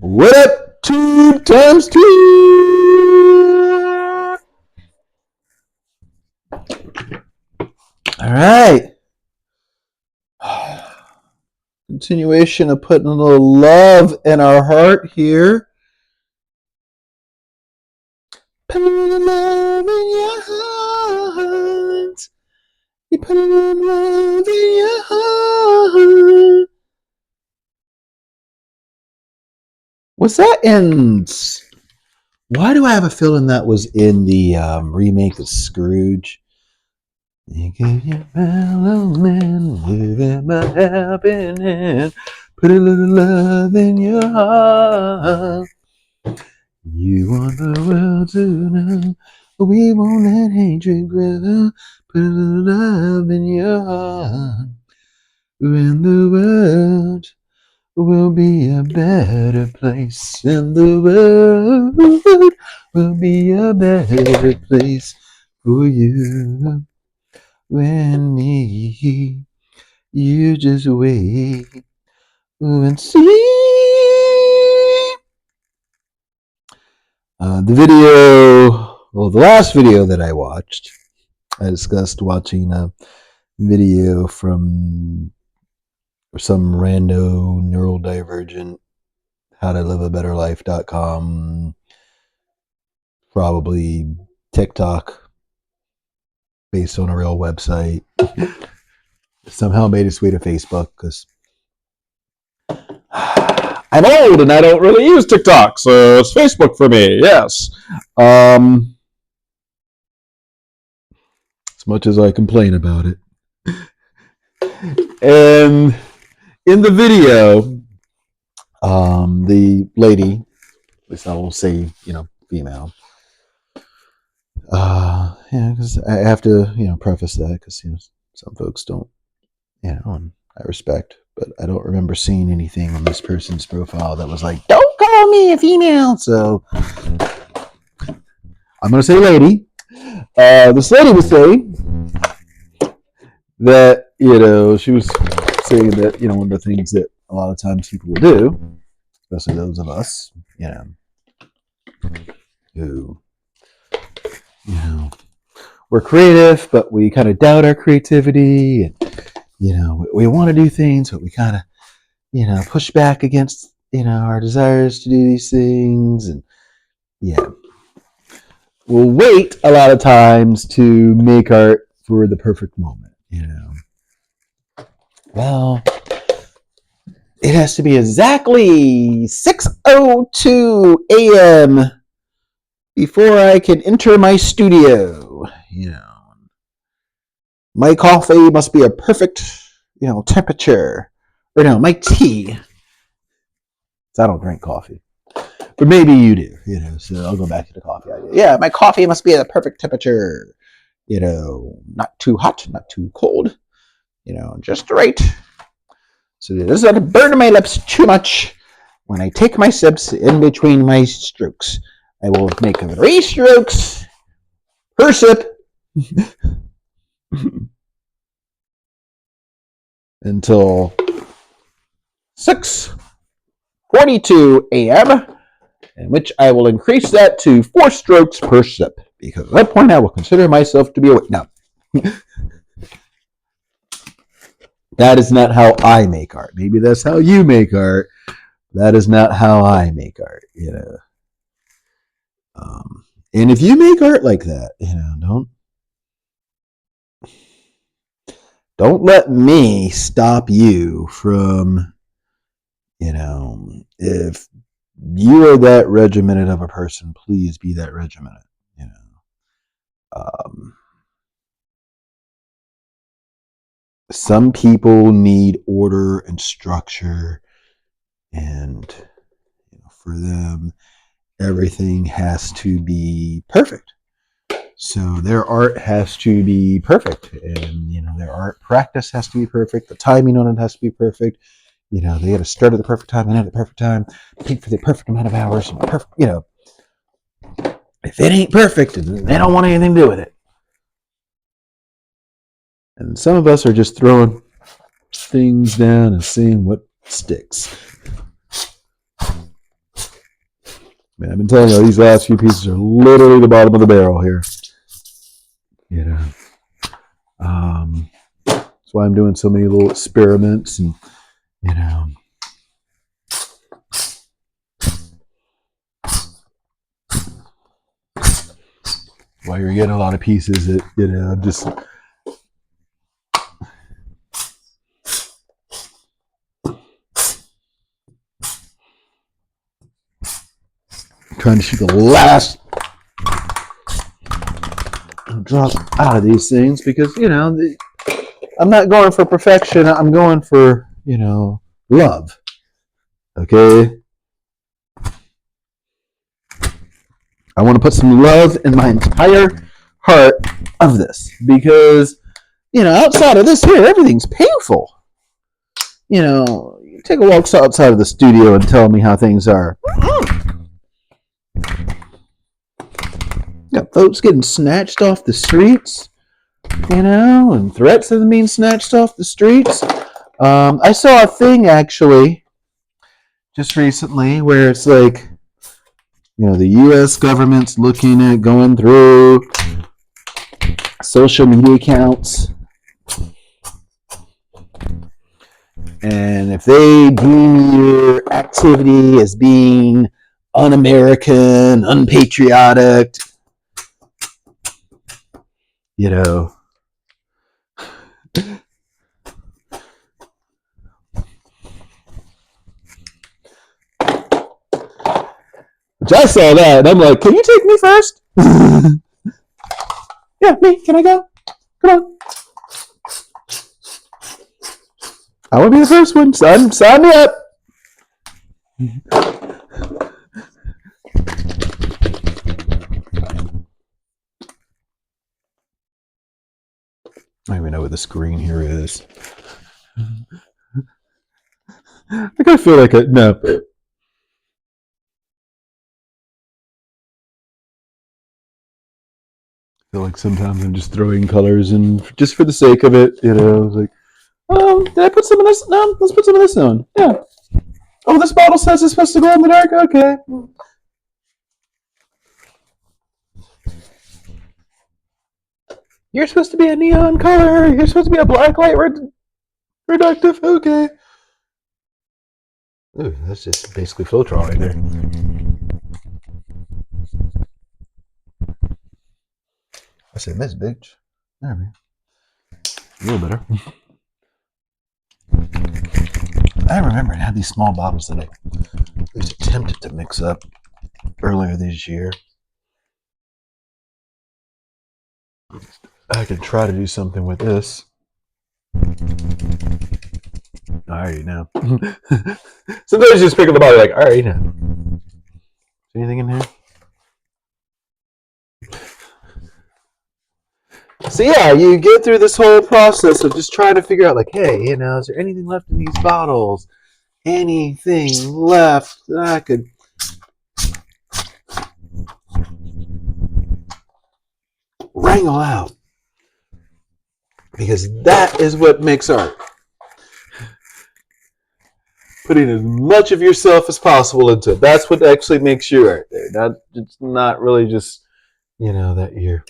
What up, 2 times 2? All right. Continuation of putting a little love in our heart here. Put a little love in your heart. You put a little love in your heart. Was that in? Why do I have a feeling that was in the remake of Scrooge? You gave your fellow man, living my helping hand. Put a little love in your heart. You want the world to know we won't let hatred grow. Put a little love in your heart. When the world will be a better place. And the world will be a better place for you and me. You just wait and see. The last video that I watched, I discussed watching a video from some rando neurodivergent howtolivabetterlife.com, probably TikTok based on a real website. Somehow made its way to Facebook because I'm old and I don't really use TikTok, so it's Facebook for me. Yes. As much as I complain about it. And in the video, the lady, at least I will say, female. Because I have to, preface that because some folks don't, and I respect, but I don't remember seeing anything on this person's profile that was like, "Don't call me a female." So I'm gonna say lady. This lady was saying that she was saying that one of the things that a lot of times people will do, especially those of us, who we're creative, but we kind of doubt our creativity, and we want to do things, but we kind of push back against our desires to do these things, and we'll wait a lot of times to make art for the perfect moment. Well, it has to be exactly 6:02 a.m. before I can enter my studio. My coffee must be a perfect, temperature. Or no, my tea. I don't drink coffee. But maybe you do, so I'll go back to the coffee idea. Yeah, my coffee must be at a perfect temperature. Not too hot, not too cold. Just right. So it doesn't burn my lips too much. When I take my sips in between my strokes, I will make 3 strokes per sip until 6:42 a.m., in which I will increase that to 4 strokes per sip, because at that point I will consider myself to be awake. Now, that is not how I make art. Maybe that's how you make art. That is not how I make art, and if you make art like that, don't let me stop you from, if you are that regimented of a person, please be that regimented, Some people need order and structure, and for them, everything has to be perfect. So their art has to be perfect, and their art practice has to be perfect. The timing on it has to be perfect. They got to start at the perfect time and end at the perfect time. Paint for the perfect amount of hours. And perfect, if it ain't perfect, they don't want anything to do with it. And some of us are just throwing things down and seeing what sticks. Man, I've been telling you, these last few pieces are literally the bottom of the barrel here. You know, that's why I'm doing so many little experiments, and you know, why you're getting a lot of pieces that I'm just trying to shoot the last drop out of these things because I'm not going for perfection. I'm going for love. Okay, I want to put some love in my entire heart of this because outside of this here, everything's painful. You take a walk outside of the studio and tell me how things are. Got folks getting snatched off the streets, and threats of being snatched off the streets. I saw a thing actually just recently where it's like, the U.S. government's looking at going through social media accounts, and if they deem your activity as being un-American, unpatriotic, which I saw that, and I'm like, can you take me first? Yeah, me. Can I go? Come on. I want to be the first one. Sign me up. I don't even know what the screen here is. I feel like no. I feel like sometimes I'm just throwing colors and just for the sake of it, like, did I put some of this? No, let's put some of this on. Yeah. Oh, this bottle says it's supposed to glow in the dark? Okay. You're supposed to be a neon color. You're supposed to be a black light reductive. Okay. Ooh, that's just basically Flowtron right there. I said, miss, bitch. There we go. A little better. I remember I had these small bottles that I was attempted to mix up earlier this year. I could try to do something with this. I already know. Sometimes you just pick up the bottle like, all right, now. Is anything in here? So yeah, you get through this whole process of just trying to figure out, like, hey, is there anything left in these bottles? Anything left that I could wrangle out? Because that is what makes art. Putting as much of yourself as possible into it. That's what actually makes you art there. It's not really just, that you're.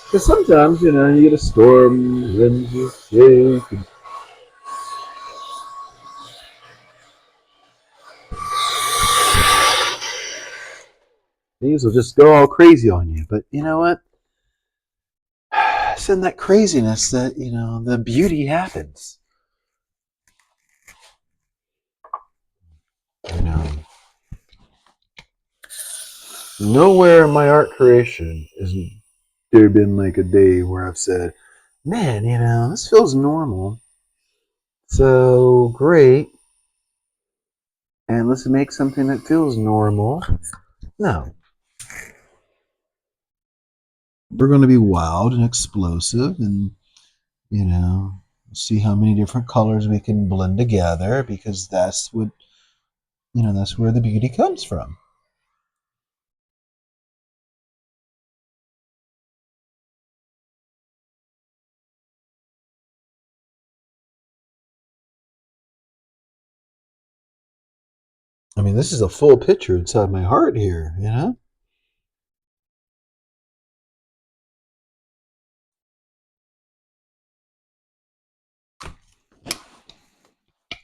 Because sometimes, you get a storm, winds you shake. These will just go all crazy on you. But you know what? It's in that craziness that, the beauty happens. Nowhere in my art creation has there been like a day where I've said, man, this feels normal. So great. And let's make something that feels normal. No. We're going to be wild and explosive and, see how many different colors we can blend together because that's what, that's where the beauty comes from. I mean, this is a full picture inside my heart here, you know?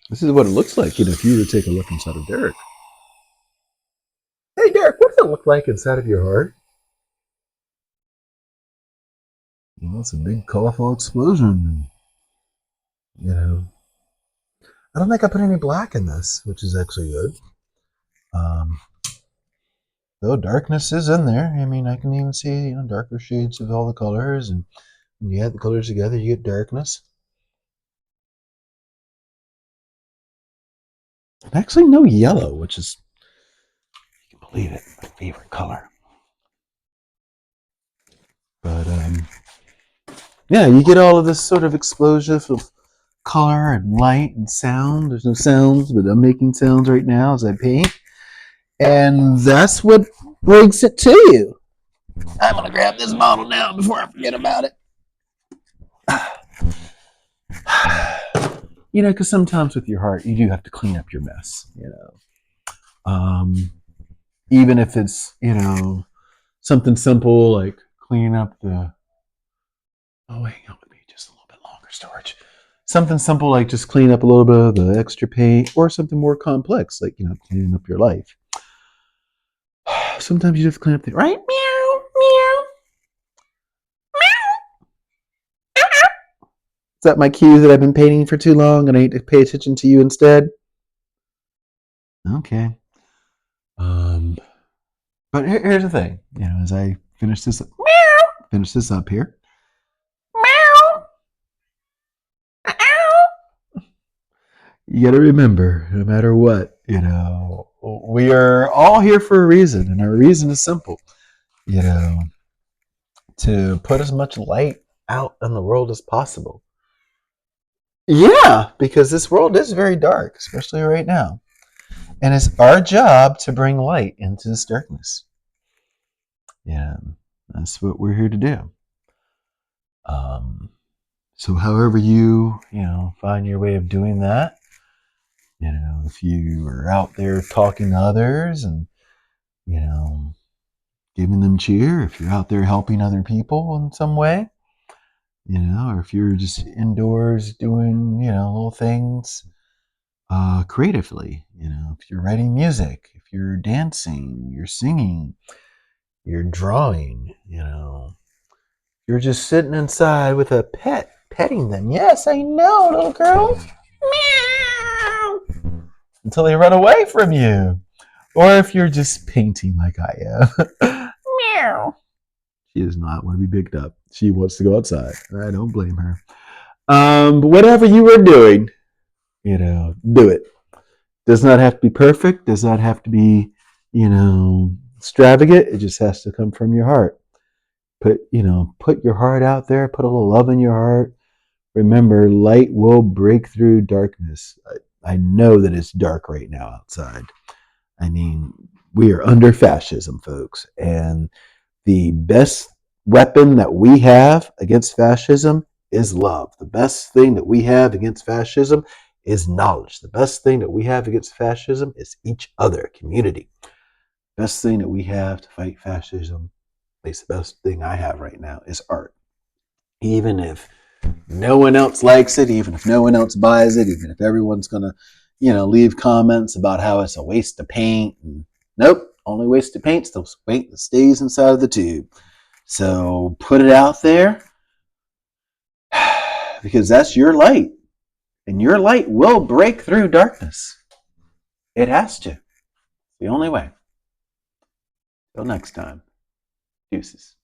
This is what it looks like, if you were to take a look inside of Derek. Hey, Derek, what does it look like inside of your heart? Well, it's a big, colorful explosion. You know, I don't think I put any black in this, which is actually good. Um, though darkness is in there. I mean, I can even see, darker shades of all the colors, and when you add the colors together, you get darkness. And actually, no yellow, which is, you can believe it, my favorite color. But yeah, you get all of this sort of explosion of color and light and sound. There's no sounds, but I'm making sounds right now as I paint. And that's what brings it to you. I'm going to grab this bottle now before I forget about it. Because sometimes with your heart, you do have to clean up your mess, even if it's, something simple like cleaning up the, oh, hang on with me just a little bit longer, storage. Something simple like just clean up a little bit of the extra paint, or something more complex like, cleaning up your life. Sometimes you just clean up the, right? Meow, meow, meow. Is that my cue that I've been painting for too long and I need to pay attention to you instead? Okay. But here's the thing, as I finish this up here. You got to remember, no matter what, we are all here for a reason, and our reason is simple, to put as much light out in the world as possible. Yeah, because this world is very dark, especially right now. And it's our job to bring light into this darkness. Yeah, that's what we're here to do. So however you find your way of doing that, if you are out there talking to others and giving them cheer, if you're out there helping other people in some way, or if you're just indoors doing little things creatively, if you're writing music, if you're dancing, you're singing, you're drawing, you're just sitting inside with a pet, petting them. Yes, I know, little girl. Meow. Until they run away from you. Or if you're just painting like I am. Meow. She does not want to be picked up. She wants to go outside. I don't blame her. But whatever you are doing, do it. Does not have to be perfect. Does not have to be, extravagant. It just has to come from your heart. Put your heart out there. Put a little love in your heart. Remember, light will break through darkness. I know that it's dark right now outside. I mean, we are under fascism, folks. And the best weapon that we have against fascism is love. The best thing that we have against fascism is knowledge. The best thing that we have against fascism is each other, community. Best thing that we have to fight fascism, at least the best thing I have right now, is art. Even if no one else likes it, even if no one else buys it, even if everyone's gonna, leave comments about how it's a waste of paint. And nope, only waste of paint's the paint that stays inside of the tube. So put it out there because that's your light, and your light will break through darkness. It has to. It's the only way. Till next time, deuces.